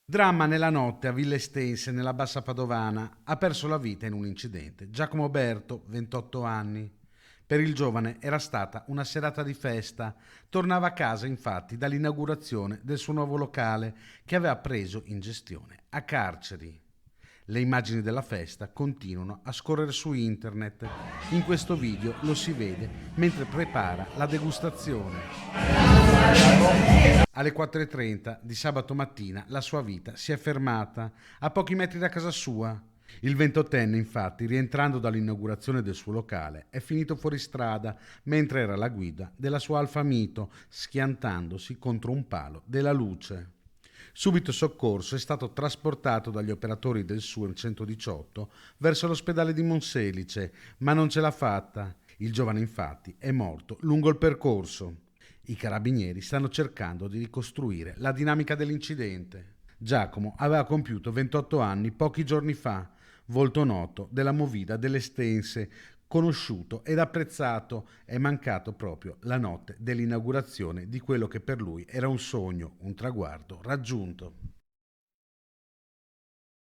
Dramma nella notte a Villa Estense, nella Bassa Padovana. Ha perso la vita in un incidente. Giacomo Berto, 28 anni. Per il giovane era stata una serata di festa. Tornava a casa, infatti, dall'inaugurazione del suo nuovo locale che aveva preso in gestione a Carceri. Le immagini della festa continuano a scorrere su internet. In questo video lo si vede mentre prepara la degustazione. Alle 4:30 di sabato mattina la sua vita si è fermata a pochi metri da casa sua. Il ventottenne, infatti, rientrando dall'inaugurazione del suo locale, è finito fuori strada mentre era alla guida della sua Alfa Mito, schiantandosi contro un palo della luce. Subito soccorso, è stato trasportato dagli operatori del SUR 118 verso l'ospedale di Monselice, ma non ce l'ha fatta. Il giovane, infatti, è morto lungo il percorso. I carabinieri stanno cercando di ricostruire la dinamica dell'incidente. Giacomo aveva compiuto 28 anni pochi giorni fa, volto noto della Movida delle Estense, conosciuto ed apprezzato. È mancato proprio la notte dell'inaugurazione di quello che per lui era un sogno, un traguardo raggiunto.